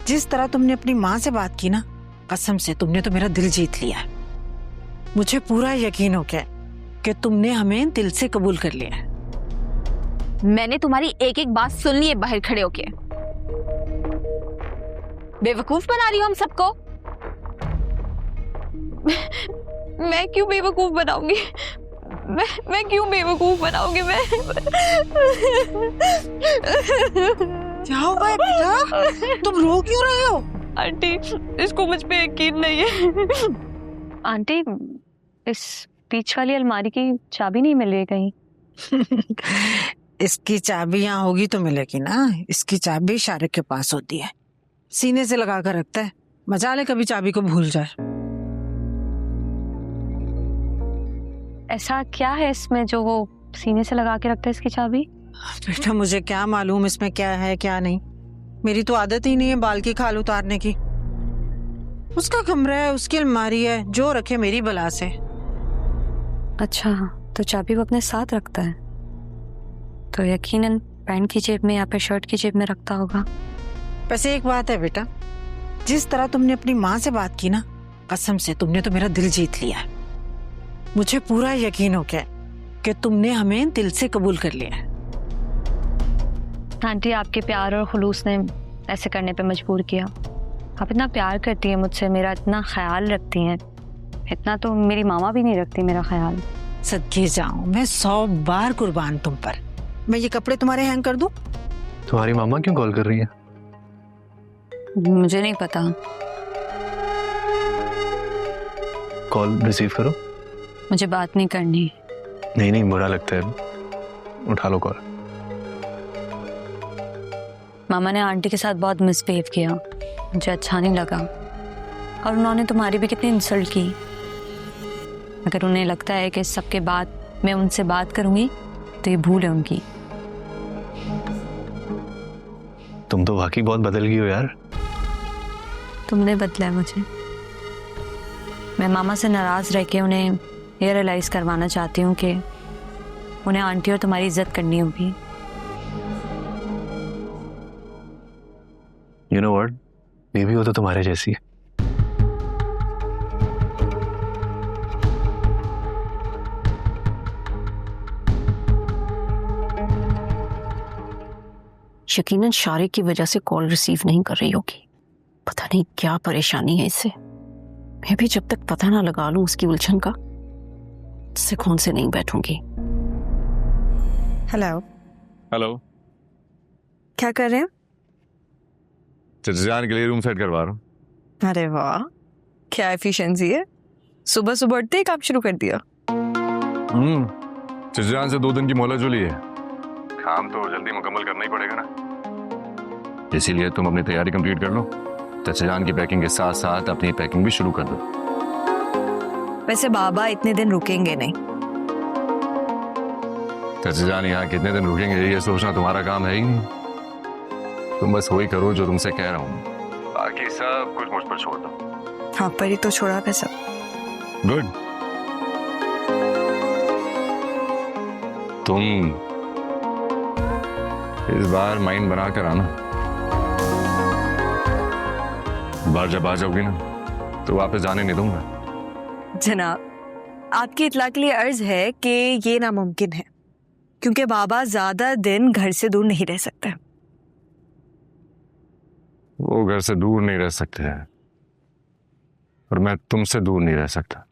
जिस तरह तुमने अपनी माँ से बात की ना, कसम से तुमने तो मेरा दिल जीत लिया है। मुझे पूरा यकीन हो गया कि तुमने हमें दिल से कबूल कर लिया है। मैंने तुम्हारी एक एक बात सुन ली है बाहर खड़े होके। बेवकूफ बना रही हो हम सबको। मैं क्यों बेवकूफ बनाऊंगी? मैं क्यों बेवकूफ बनाऊंगी? मैं क्या हुआ है बेटा? तुम रो क्यों रहे हो? आंटी, इसको मुझ पे यकीन नहीं है। आंटी, इस बीच वाली अलमारी की चाबी नहीं मिल रही कहीं? इसकी चाबी यहाँ होगी तो मिलेगी ना। इसकी चाबी शारिक के पास होती है, सीने से लगा कर रखता है। मजा ले कभी चाबी को भूल जाए। ऐसा क्या है इसमें जो वो सीने से लगा के रखता है इसकी चाबी? बेटा मुझे क्या मालूम इसमें क्या है क्या नहीं। मेरी तो आदत ही नहीं है बाल की खाल उतारने की। उसका कमरा है, उसकी अलमारी है, जो रखे मेरी बला से। अच्छा, तो चाबी वो अपने साथ रखता है, तो यकीनन पैंट की जेब में या फिर शर्ट की जेब में रखता होगा। वैसे एक बात है बेटा, जिस तरह तुमने अपनी माँ से बात की ना, कसम से तुमने तो मेरा दिल जीत लिया है। मुझे पूरा यकीन हो गया कि तुमने हमें दिल से कबूल कर लिया है। आंटी, आपके प्यार और खुलूस ने ऐसे करने पे मजबूर किया। आप इतना प्यार करती हैं मुझसे, मेरा इतना ख्याल रखती हैं, इतना तो मेरी मामा भी नहीं रखती मेरा ख्याल। सदके जाऊं मैं 100 बार कुर्बान तुम पर। मैं ये कपड़े तुम्हारे हैंग कर दूं? तुम्हारी मामा क्यों कॉल कर रही है? मुझे नहीं पता। कॉल रिसीव करो। मुझे बात नहीं करनी। नहीं, बुरा लगता है, उठा लो कॉल। मामा ने आंटी के साथ बहुत मिसबिहेव किया, मुझे अच्छा नहीं लगा। और उन्होंने तुम्हारी भी कितनी इंसल्ट की। अगर उन्हें लगता है कि इस सब के बाद मैं उनसे बात करूंगी तो ये भूल है उनकी। तुम तो वाकई बहुत बदल गई हो यार। तुमने बदला है मुझे। मैं मामा से नाराज रह के उन्हें ये रियलाइज करवाना चाहती हूँ कि उन्हें आंटी और तुम्हारी इज्जत करनी होगी। यू नो व्हाट, बेबी वो तो तुम्हारे जैसी है। यकीनन शारिक की वजह से कॉल रिसीव नहीं कर रही होगी। पता नहीं क्या परेशानी है इससे। मैं भी जब तक पता ना लगा लूं उसकी उलझन का, सुकून से नहीं बैठूंगी। हेलो। हेलो, क्या कर रहे हैं? चचाजान के लिए रूम सेट करवा रहा हूँ। अरे वाह, क्या एफिशिएंसी है। सुबह सुबह उठते ही काम शुरू कर दिया। चचाजान से 2 दिन की मोहलत जो ली है, काम तो जल्दी मुकम्मल करना ही पड़ेगा ना। इसीलिए तुम अपनी तैयारी कंप्लीट कर लो। चचाजान की पैकिंग के साथ साथ अपनी पैकिंग भी शुरू कर दो। वैसे बाबा इतने दिन रुकेंगे नहीं। चचाजान यहाँ कितने दिन रुकेंगे ये सोचना तुम्हारा काम है ही नहीं। तुम बस वही करो जो तुमसे कह रहा हूँ, बाकी सब कुछ मुझ पर छोड़ दो। हाँ, पर ही तो छोड़ा है सब। गुड। तुम इस बार माइंड बना कर आना। बार जब आ जाओगी ना तो वापस जाने नहीं दूंगा। जनाब, आपकी इत्तला के लिए अर्ज है कि ये नामुमकिन है, क्योंकि बाबा ज्यादा दिन घर से दूर नहीं रह सकते। वो घर से दूर नहीं रह सकते हैं और मैं तुमसे दूर नहीं रह सकता।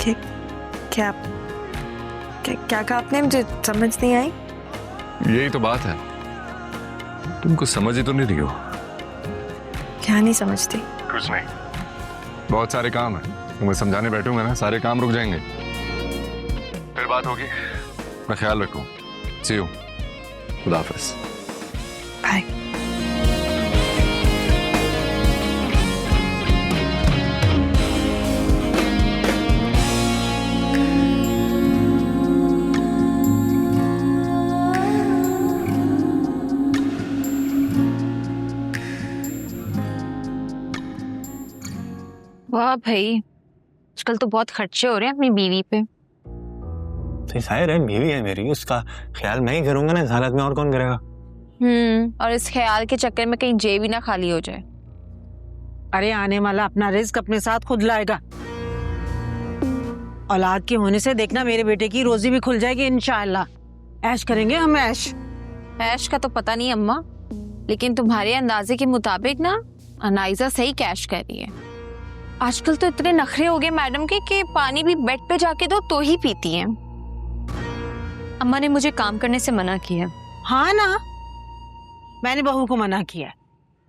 क्या क्या कहा आपने? मुझे समझ नहीं आई। यही तो बात है, तुम कुछ समझ ही तो नहीं रही हो। क्या नहीं समझती? कुछ नहीं, बहुत सारे काम है। तुम्हें समझाने बैठूंगा ना, सारे काम रुक जाएंगे। फिर बात होगी। मैं ख्याल रखूं। सी यू। खुदा हाफिज। बाय। वाह भाई, आजकल तो बहुत खर्चे हो रहे हैं अपनी बीवी पे। जाहिर है बीवी है मेरी, उसका ख्याल मैं ही करूंगा ना इस हालत में, और कौन करेगा। और इस ख्याल के चक्कर में कहीं जेब ही ना खाली हो जाए। अरे आने वाला अपना रिस्क अपने साथ खुद लाएगा। औलाद के होने से देखना मेरे बेटे की रोजी भी खुल जाएगी इंशाअल्लाह। ऐश करेंगे हम, ऐश। ऐश का तो पता नहीं अम्मा, लेकिन तुम्हारे अंदाजे के मुताबिक ना अनाइजा सही कैश कर रही है। आजकल तो इतने नखरे हो गए मैडम के कि पानी भी बेड पे जाके दो तो ही पीती हैं। अम्मा ने मुझे काम करने से मना किया। हाँ ना, मैंने बहू को मना किया है।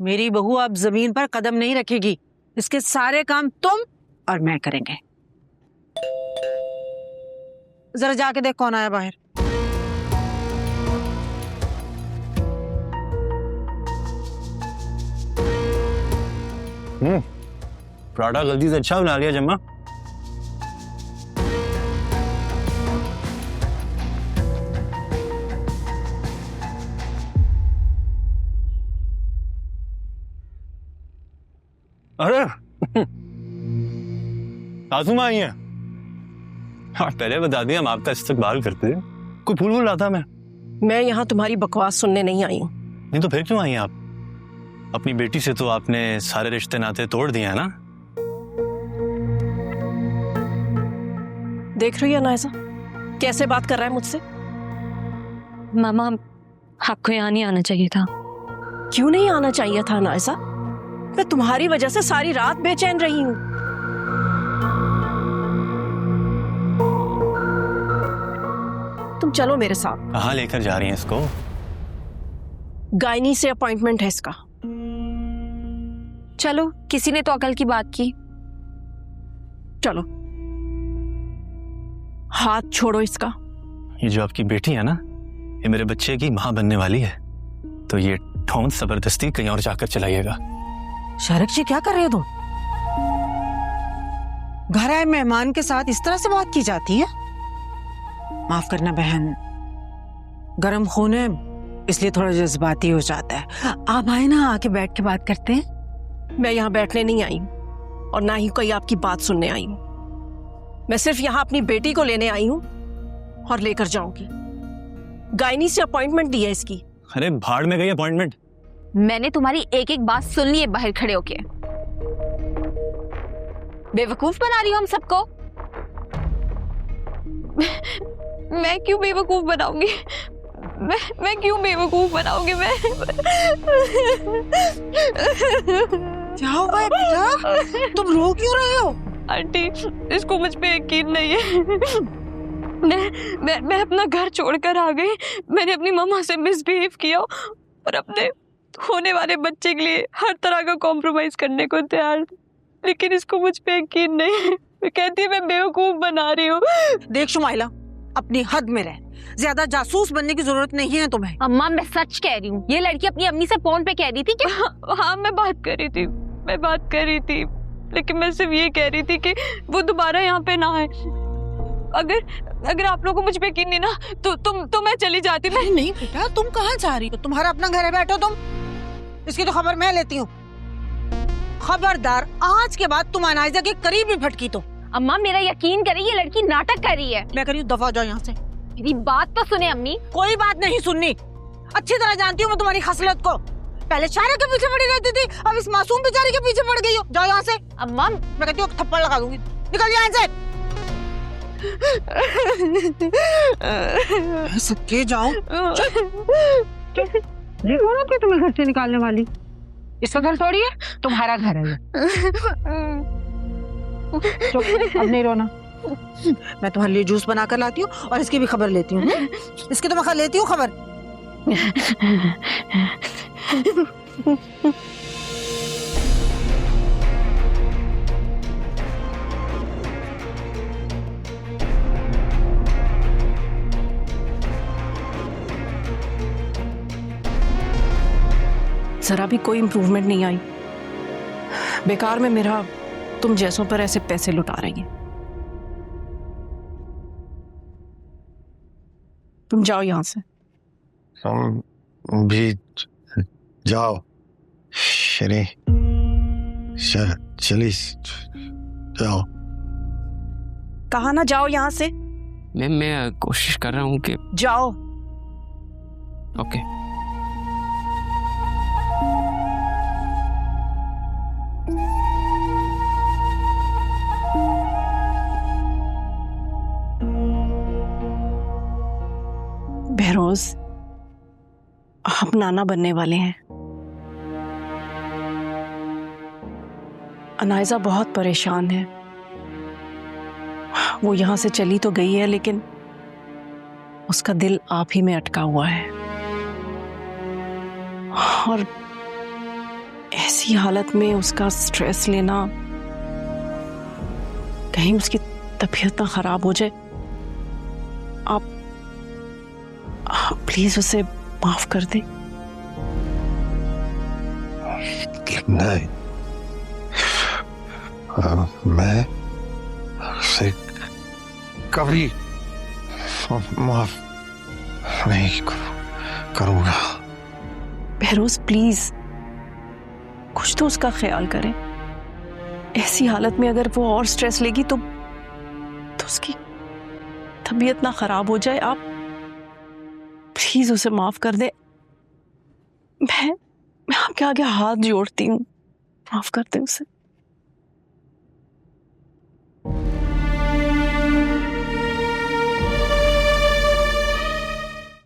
मेरी बहू अब जमीन पर कदम नहीं रखेगी। इसके सारे काम तुम और मैं करेंगे। जरा जाके देख कौन आया बाहर। पराठा गलती से अच्छा बना लिया जम्मा। अरे सासू माँ आई है। हाँ, पहले बता दिया हम आपका इस्तकबाल करते हैं। कोई फूल वूल लाता मैं यहाँ तुम्हारी बकवास सुनने नहीं आई हूँ। नहीं तो फिर क्यों आई हैं आप? अपनी बेटी से तो आपने सारे रिश्ते नाते तोड़ दिए हैं ना। देख रही है नाइजा कैसे बात कर रहा है मुझसे। मामा, आपको यहाँ नहीं आना चाहिए था। क्यों नहीं आना चाहिए था नाइजा? मैं तुम्हारी वजह से सारी रात बेचैन रही हूँ। तुम चलो मेरे साथ। कहाँ लेकर जा रही हैं इसको? गायनी से अपॉइंटमेंट है इसका। चलो, किसी ने तो अकल की बात की। चलो, हाथ छोड़ो इसका। ये जो आपकी बेटी है ना, ये मेरे बच्चे की माँ बनने वाली है, तो ये ठोंस जबरदस्ती कहीं और जाकर चलाइएगा। शारिक जी क्या कर रहे हो तुम? घर आए मेहमान के साथ इस तरह से बात की जाती है? माफ करना बहन, गरम खून है इसलिए थोड़ा जज्बाती हो जाता है। आप आए ना, आके बैठ के बात करते हैं। मैं यहाँ बैठने नहीं आई हूँ और ना ही कोई आपकी बात सुनने आई हूँ। मैं सिर्फ यहाँ अपनी बेटी को लेने आई हूँ और लेकर जाऊंगी। गायनी से अपॉइंटमेंट दी है इसकी। अरे भाड़ में गई अपॉइंटमेंट। मैंने तुम्हारी एक एक बात सुन ली है बाहर खड़े होके। बेवकूफ बना रही हो हम सबको। मैं क्यों बेवकूफ बनाऊंगी? मैं क्यों बेवकूफ बनाऊंगी? मैं क्या हुआ है बेटा? तुम रो क्यों रहे हो? आंटी, इसको मुझ पे यकीन नहीं है। मैं अपना घर छोड़कर आ गई। मैंने अपनी मम्मा से मिसबिहेव किया और अपने होने वाले बच्चे के लिए हर तरह का कॉम्प्रोमाइज करने को तैयार, लेकिन इसको मुझ पे यकीन नहीं है। मैं कहती है मैं बेवकूफ बना रही हूँ। देख शुमाइला, अपनी हद में रह। ज्यादा जासूस बनने की जरूरत नहीं है तुम्हें। अम्मा, मैं सच कह रही हूँ। ये लड़की अपनी अम्मी से फोन पे कह रही थी कि हाँ, मैं बात कर रही थी, लेकिन मैं सिर्फ ये कह रही थी कि वो दोबारा यहाँ पे ना आए। अगर आप लोगों को मुझ पे यकीन नहीं ना, तो मैं चली जाती। मैं नहीं बेटा, तुम कहाँ जा रही हो? तुम्हारा अपना घर है, बैठो तुम। इसकी तो खबर मैं लेती हूँ। खबरदार, आज के बाद तुम अनाइजा के करीब भी भटकी तो। अम्मा, मेरा यकीन करिए, ये लड़की नाटक कर रही है। मैं कह रही हूँ दफा हो जाओ यहाँ से। मेरी बात तो सुने अम्मी। कोई बात नहीं सुननी। अच्छी तरह जानती हूँ मैं तुम्हारी खसलत को। पहले शायरा के पीछे पड़ी रहती थी, अब इस मासूम बेचारी के पीछे पड़ गई हो। जाओ यहाँ से। अम्मा, मैं कहती हूँ थप्पड़ लगा दूंगी। निकल यहाँ से। सके जाओ। देखो ना कि तुम्हें घर से निकालने वाली। इसका घर थोड़ी है, तुम्हारा घर है ये। चुप, अब नहीं रोना। मैं तुम्हारे लिए जूस बनाकर लाती हूँ और इसकी भी खबर लेती हूँ। इसकी तो मैं लेती हूँ खबर। जरा भी कोई इम्प्रूवमेंट नहीं आई। बेकार में मेरा तुम जैसों पर ऐसे पैसे लुटा रही हैं। तुम जाओ यहाँ से। तुम भी जाओ। शरी चली जाओ। कहा ना जाओ यहाँ से। मैं कोशिश कर रहा हूँ कि जाओ। ओके। आप नाना बनने वाले हैं। अनायजा बहुत परेशान है। वो यहां से चली तो गई है, लेकिन उसका दिल आप ही में अटका हुआ है। और ऐसी हालत में उसका स्ट्रेस लेना, कहीं उसकी तबीयत ना खराब हो जाए। आप प्लीज उसे माफ कर दें। नहीं, मैं उसे कभी माफ नहीं करूंगा। बहरोज प्लीज कुछ तो उसका ख्याल करें। ऐसी हालत में अगर वो और स्ट्रेस लेगी तो उसकी तबीयत ना खराब हो जाए। आप प्लीज उसे माफ कर दे। मैं आपके आगे हाथ जोड़ती हूँ, माफ कर दे उसे।